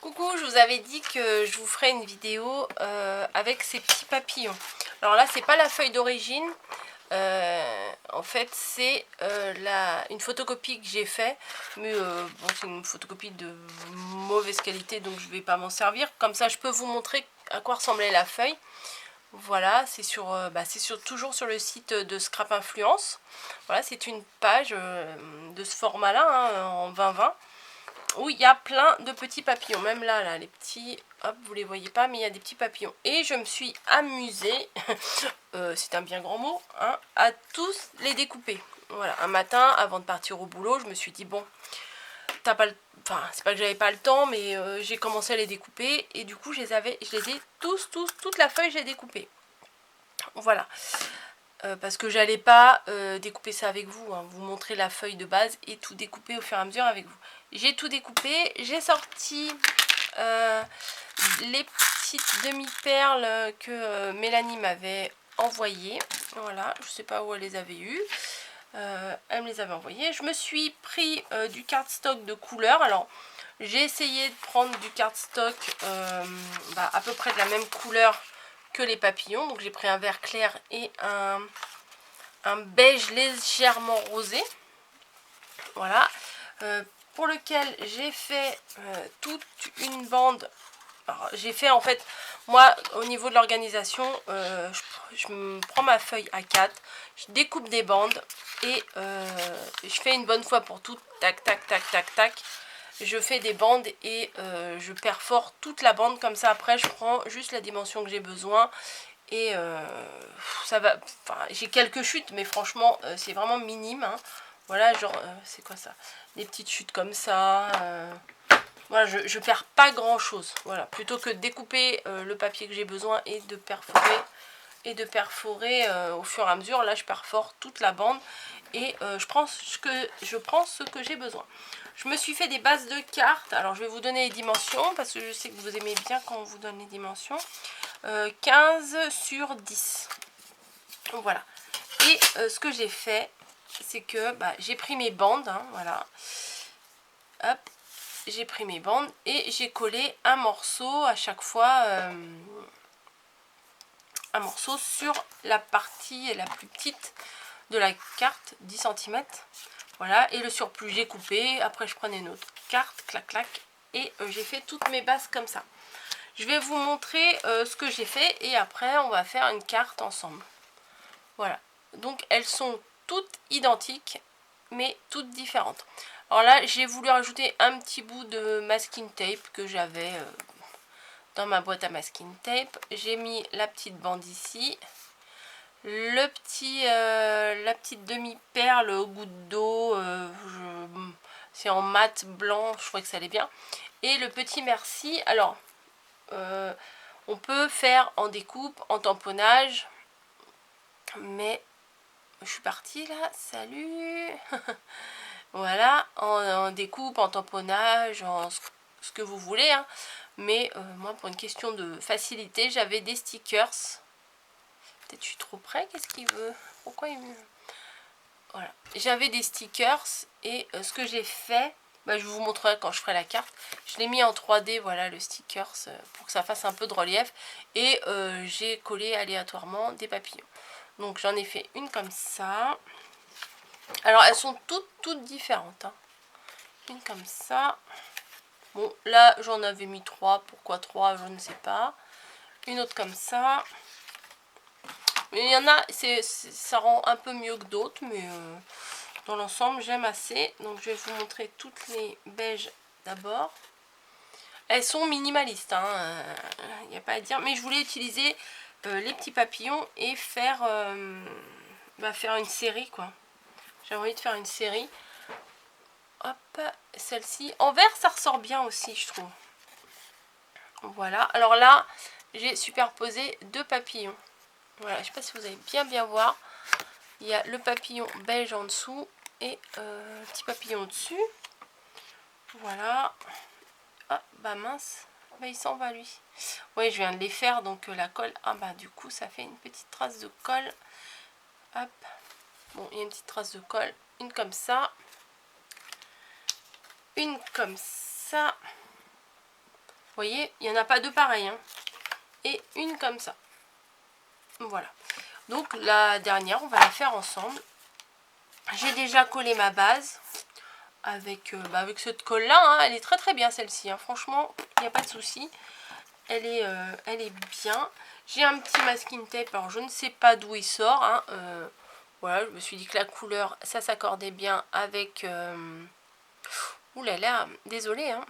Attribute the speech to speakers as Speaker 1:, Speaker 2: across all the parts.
Speaker 1: Coucou, je vous avais dit que je vous ferai une vidéo avec ces petits papillons. Alors là, c'est pas la feuille d'origine. En fait, c'est une photocopie que j'ai fait. Mais bon, c'est une photocopie de mauvaise qualité, donc je vais pas m'en servir. Comme ça, je peux vous montrer à quoi ressemblait la feuille. Voilà, c'est toujours sur le site de Scrap Influence. Voilà, c'est une page de ce format-là, hein, en 2020. Où il y a plein de petits papillons. Même là, les petits, hop, vous les voyez pas, mais il y a des petits papillons. Et je me suis amusée, c'est un bien grand mot, hein, à tous les découper. Voilà, un matin, avant de partir au boulot, je me suis dit, bon, t'as pas le... Enfin, c'est pas que j'avais pas le temps, mais j'ai commencé à les découper. Et du coup, je les ai tous, toute la feuille, j'ai découpé. Voilà. Parce que j'allais pas découper ça avec vous, hein, vous montrer la feuille de base et tout découper au fur et à mesure avec vous. J'ai tout découpé, j'ai sorti les petites demi-perles que Mélanie m'avait envoyées. Voilà, je sais pas où elle les avait eues. Elle me les avait envoyées. Je me suis pris du cardstock de couleur. Alors, j'ai essayé de prendre du cardstock à peu près de la même couleur que les papillons. Donc j'ai pris un vert clair et un beige légèrement rosé. Voilà. Pour lequel j'ai fait toute une bande. J'ai fait en fait, moi au niveau de l'organisation, je me prends ma feuille A4, je découpe des bandes et je fais une bonne fois pour toutes, tac tac tac tac tac. Je fais des bandes et je perfore toute la bande comme ça. Après je prends juste la dimension que j'ai besoin et ça va. Enfin, j'ai quelques chutes, mais franchement c'est vraiment minime, hein. Voilà, genre c'est quoi ça, des petites chutes comme ça. Voilà, je perds pas grand chose. Voilà, plutôt que de découper le papier que j'ai besoin et de perforer au fur et à mesure. Là je perfore toute la bande et je prends ce que j'ai besoin. Je me suis fait des bases de cartes. Alors je vais vous donner les dimensions parce que je sais que vous aimez bien quand on vous donne les dimensions. 15 sur 10. Voilà. Et ce que j'ai fait, c'est que j'ai pris mes bandes, hein, voilà. Hop, j'ai pris mes bandes et j'ai collé un morceau à chaque fois, un morceau sur la partie la plus petite de la carte, 10 cm. Voilà, et le surplus j'ai coupé. Après je prenais une autre carte, clac clac, et j'ai fait toutes mes bases comme ça. Je vais vous montrer ce que j'ai fait et après on va faire une carte ensemble. Voilà, donc elles sont toutes identiques mais toutes différentes. Alors là j'ai voulu rajouter un petit bout de masking tape que j'avais dans ma boîte à masking tape. J'ai mis la petite bande ici, la petite demi-perle au goutte d'eau, c'est en mat blanc, je crois que ça allait bien. Et le petit merci, alors on peut faire en découpe, en tamponnage, mais je suis partie là, salut. Voilà, en découpe, en tamponnage, en ce que vous voulez, hein. Mais moi pour une question de facilité, j'avais des stickers. Peut-être je suis trop près, qu'est-ce qu'il veut? Pourquoi il me... Voilà, j'avais des stickers et ce que j'ai fait, je vous montrerai quand je ferai la carte. Je l'ai mis en 3D, voilà le stickers, pour que ça fasse un peu de relief. Et j'ai collé aléatoirement des papillons. Donc j'en ai fait une comme ça. Alors elles sont toutes différentes, hein. Une comme ça. Bon là j'en avais mis 3, pourquoi 3 je ne sais pas. Une autre comme ça. Mais il y en a, ça rend un peu mieux que d'autres, mais dans l'ensemble j'aime assez. Donc je vais vous montrer toutes les beiges d'abord. Elles sont minimalistes, hein, il n'y a pas à dire. Mais je voulais utiliser les petits papillons et faire une série, quoi. J'ai envie de faire une série. Hop, celle-ci. En vert, ça ressort bien aussi, je trouve. Voilà. Alors là, j'ai superposé deux papillons. Voilà, je ne sais pas si vous allez bien voir. Il y a le papillon beige en dessous et le petit papillon au-dessus. Voilà. Ah, mince. Il s'en va, lui. Oui, je viens de les faire, donc la colle... Ah, du coup, ça fait une petite trace de colle. Hop. Bon, il y a une petite trace de colle. Une comme ça. Une comme ça. voyez, il n'y en a pas deux pareils, hein. Et une comme ça. Voilà. Donc la dernière, on va la faire ensemble. J'ai déjà collé ma base avec cette colle là, hein. Elle est très très bien celle-ci, hein. Franchement, il n'y a pas de souci. Elle est bien. J'ai un petit masking tape, alors je ne sais pas d'où il sort, hein. Voilà, je me suis dit que la couleur, ça s'accordait bien avec... Ouh là là, désolé, hein.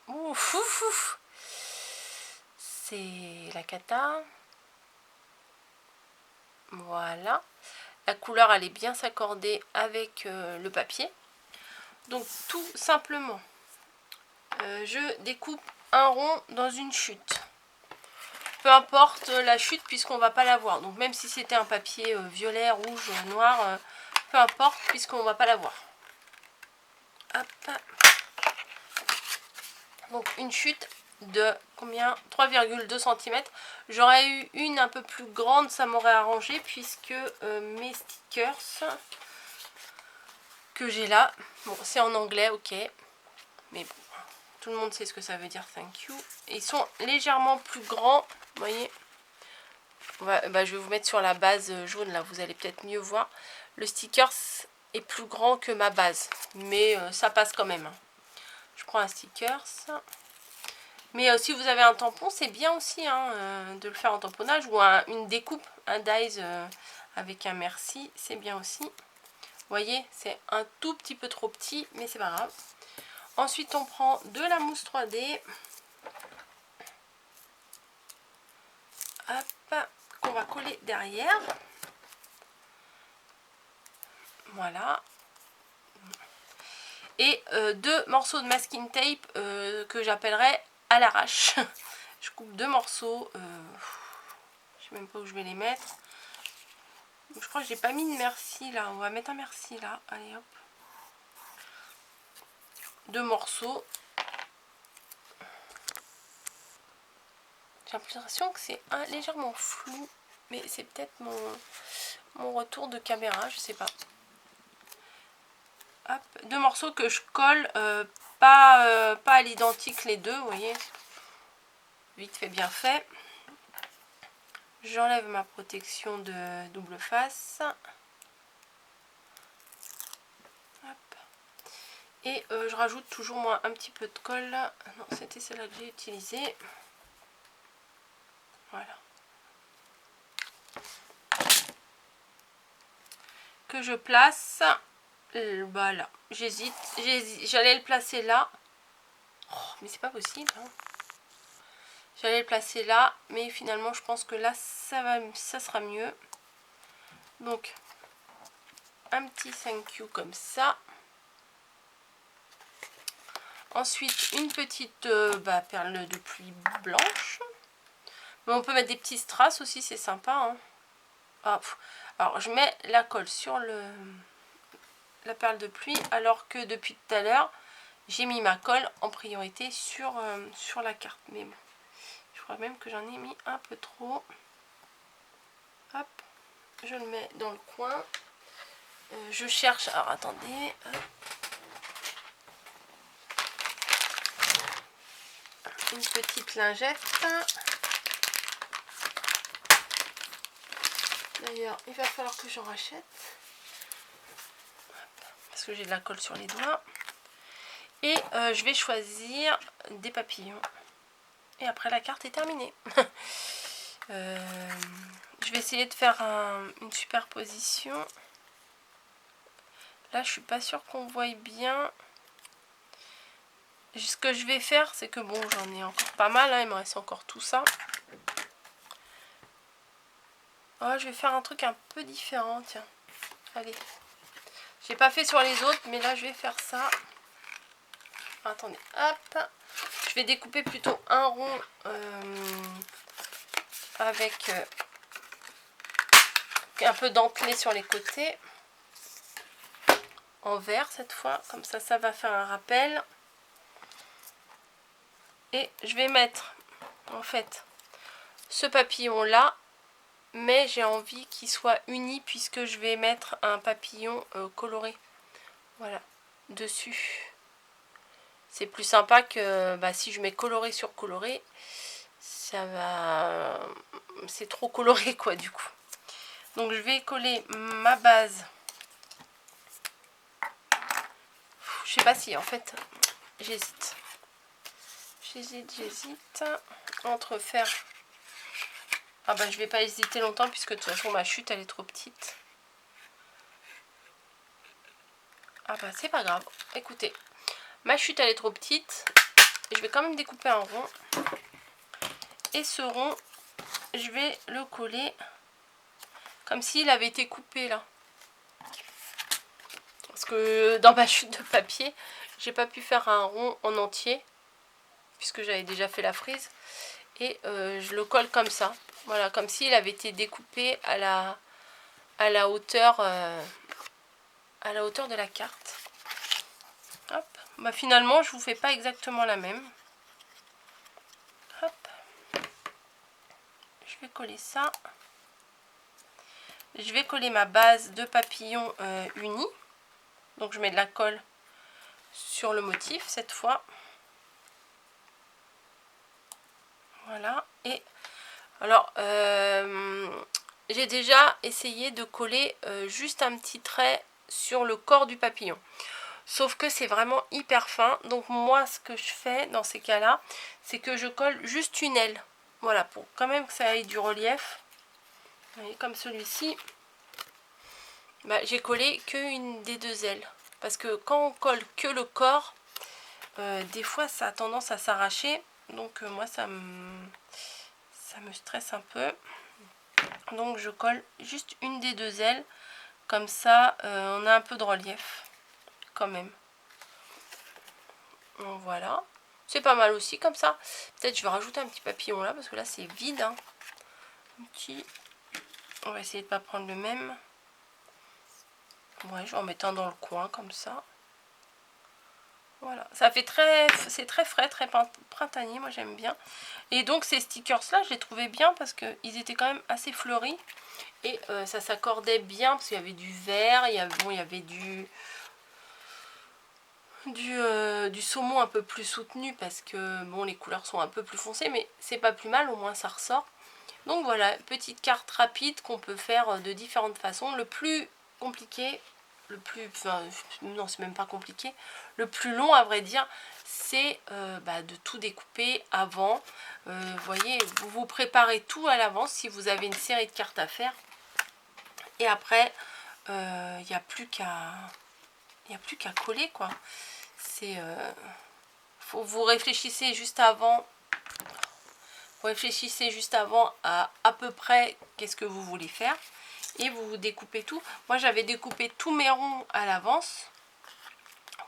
Speaker 1: Ouf, ouf, ouf. C'est la cata. Voilà. La couleur allait bien s'accorder avec le papier. Donc tout simplement, je découpe un rond dans une chute. Peu importe la chute puisqu'on va pas la voir. Donc même si c'était un papier violet, rouge, noir, peu importe puisqu'on va pas la voir. Hop. Donc une chute de combien? 3,2 cm. J'aurais eu une un peu plus grande, ça m'aurait arrangé puisque mes stickers que j'ai là, bon c'est en anglais, ok, mais bon, tout le monde sait ce que ça veut dire thank you. Et ils sont légèrement plus grands, vous voyez. Je vais vous mettre sur la base jaune là, vous allez peut-être mieux voir. Le sticker est plus grand que ma base, mais ça passe quand même. Je prends un sticker. Mais si vous avez un tampon, c'est bien aussi hein, de le faire en tamponnage. Ou une découpe, un dies avec un merci, c'est bien aussi. Vous voyez, c'est un tout petit peu trop petit, mais c'est pas grave. Ensuite, on prend de la mousse 3D. Hop, qu'on va coller derrière. Voilà. Et deux morceaux de masking tape que j'appellerai à l'arrache. Je coupe deux morceaux. Je sais même pas où je vais les mettre. Je crois que j'ai pas mis de merci là. On va mettre un merci là. Allez hop. Deux morceaux. J'ai l'impression que c'est légèrement flou. Mais c'est peut-être mon retour de caméra. Je sais pas. Hop. Deux morceaux que je colle. Pas à l'identique les deux. Vous voyez. Vite fait bien fait. J'enlève ma protection de double face. Hop. Et je rajoute toujours moi un petit peu de colle. Non, c'était celle-là que j'ai utilisée. Voilà. Que je place. Voilà. J'hésite. J'allais le placer là. Oh, mais c'est pas possible. Hein. J'allais le placer là. Mais finalement, je pense que là, ça sera mieux. Donc, un petit thank you comme ça. Ensuite, une petite perle de pluie blanche. Mais on peut mettre des petits strass aussi, c'est sympa. Hein. Ah, alors, je mets la colle sur la perle de pluie, alors que depuis tout à l'heure, j'ai mis ma colle en priorité sur la carte. Mais bon, je crois même que j'en ai mis un peu trop. Hop, je le mets dans le coin. Je cherche, alors attendez. Hop. Une petite lingette. D'ailleurs, il va falloir que j'en rachète. Parce que j'ai de la colle sur les doigts. Et je vais choisir des papillons. Et après, la carte est terminée. Je vais essayer de faire une superposition. Là, je suis pas sûre qu'on voie bien. Ce que je vais faire, c'est que bon, j'en ai encore pas mal. Hein, il me reste encore tout ça. Oh, je vais faire un truc un peu différent. Tiens, allez. J'ai pas fait sur les autres, mais là, je vais faire ça. Attendez, hop. Je vais découper plutôt un rond avec un peu dentelé sur les côtés. En vert cette fois. Comme ça, ça va faire un rappel. Et je vais mettre, en fait, ce papillon là. Mais j'ai envie qu'il soit uni puisque je vais mettre un papillon coloré. Voilà, dessus. C'est plus sympa que si je mets coloré sur coloré, ça va... c'est trop coloré quoi du coup. Donc je vais coller ma base. Je sais pas si en fait j'hésite. J'hésite entre faire... Ah bah je vais pas hésiter longtemps puisque de toute façon ma chute elle est trop petite. Ah bah c'est pas grave. Écoutez, ma chute elle est trop petite. Et je vais quand même découper un rond. Et ce rond, je vais le coller comme s'il avait été coupé là. Parce que dans ma chute de papier, j'ai pas pu faire un rond en entier. Puisque j'avais déjà fait la frise. Et je le colle comme ça. Voilà, comme s'il avait été découpé à la hauteur de la carte. Hop. Bah, finalement, je vous fais pas exactement la même. Hop. Je vais coller ça. Je vais coller ma base de papillon uni. Donc je mets de la colle sur le motif cette fois. Voilà. Et alors, j'ai déjà essayé de coller juste un petit trait sur le corps du papillon. Sauf que c'est vraiment hyper fin. Donc moi, ce que je fais dans ces cas-là, c'est que je colle juste une aile. Voilà, pour quand même que ça ait du relief. Vous voyez, comme celui-ci. Bah, j'ai collé qu'une des deux ailes. Parce que quand on colle que le corps, des fois ça a tendance à s'arracher. Donc moi, ça me stresse un peu. Donc je colle juste une des deux ailes. Comme ça, on a un peu de relief. Quand même. Donc, voilà. C'est pas mal aussi comme ça. Peut-être je vais rajouter un petit papillon là. Parce que là c'est vide. Hein. Un petit... On va essayer de pas prendre le même. Ouais, je vais en mettre un dans le coin comme ça. Voilà, ça fait c'est très frais, très printanier, moi j'aime bien. Et donc ces stickers là, je les trouvais bien parce qu'ils étaient quand même assez fleuris. Et ça s'accordait bien parce qu'il y avait du vert, il y avait du saumon un peu plus soutenu parce que bon, les couleurs sont un peu plus foncées, mais c'est pas plus mal, au moins ça ressort. Donc voilà, petite carte rapide qu'on peut faire de différentes façons. Le plus compliqué, non c'est même pas compliqué, le plus long à vrai dire, c'est de tout découper avant. Vous voyez, vous préparez tout à l'avance si vous avez une série de cartes à faire. Et après, il n'y a plus qu'à coller quoi. C'est vous réfléchissez juste avant. Vous réfléchissez juste avant à peu près qu'est-ce que vous voulez faire. Et vous découpez tout. Moi j'avais découpé tous mes ronds à l'avance.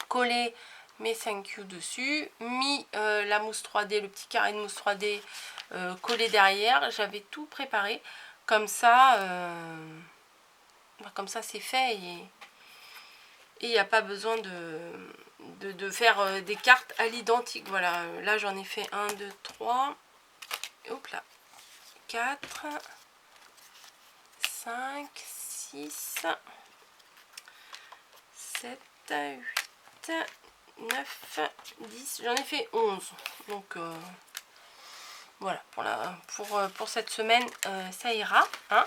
Speaker 1: Collé mes 5Q dessus. Mis la mousse 3D, le petit carré de mousse 3D collé derrière. J'avais tout préparé. Comme ça c'est fait. Et il n'y a pas besoin de faire des cartes à l'identique. Voilà, là j'en ai fait 1, 2, 3. Hop là. 4, 5, 6, 7, 8, 9, 10. J'en ai fait 11. Donc voilà, pour cette semaine, ça ira. Hein.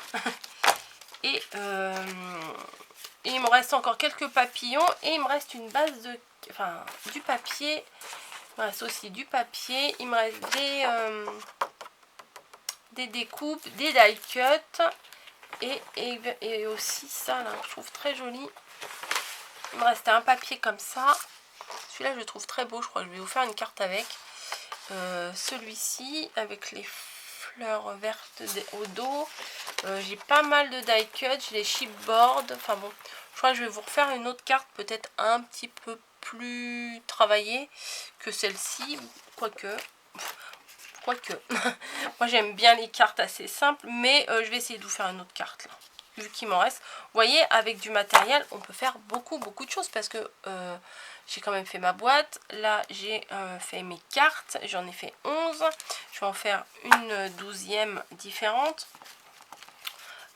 Speaker 1: Et il me reste encore quelques papillons. Et il me reste une base du papier. Il me reste aussi du papier. Il me reste des découpes, des die cuts. Et aussi ça là, je trouve très joli. Il me restait un papier comme ça. Celui-là je le trouve très beau, je crois que je vais vous faire une carte avec. Celui-ci avec les fleurs vertes au dos. J'ai pas mal de die cut, j'ai les chipboard. Enfin bon, je crois que je vais vous refaire une autre carte peut-être un petit peu plus travaillée que celle-ci. Quoique. Moi j'aime bien les cartes assez simples, mais je vais essayer de vous faire une autre carte là, vu qu'il m'en reste. Vous voyez, avec du matériel on peut faire beaucoup de choses parce que j'ai quand même fait ma boîte. Là j'ai fait mes cartes, j'en ai fait 11. Je vais en faire une 12e différente.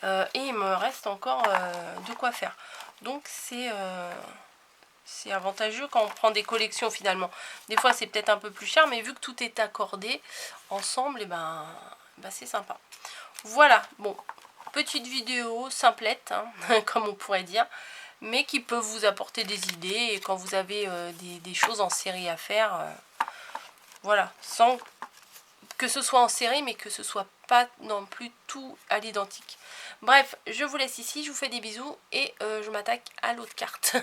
Speaker 1: Et il me reste encore de quoi faire. Donc c'est C'est avantageux quand on prend des collections finalement. Des fois c'est peut-être un peu plus cher, mais vu que tout est accordé ensemble, et ben c'est sympa. Voilà, bon, petite vidéo simplette, hein, comme on pourrait dire, mais qui peut vous apporter des idées et quand vous avez des choses en série à faire. Voilà, sans que ce soit en série, mais que ce soit pas non plus tout à l'identique. Bref, je vous laisse ici, je vous fais des bisous et je m'attaque à l'autre carte.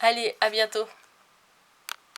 Speaker 1: Allez, à bientôt.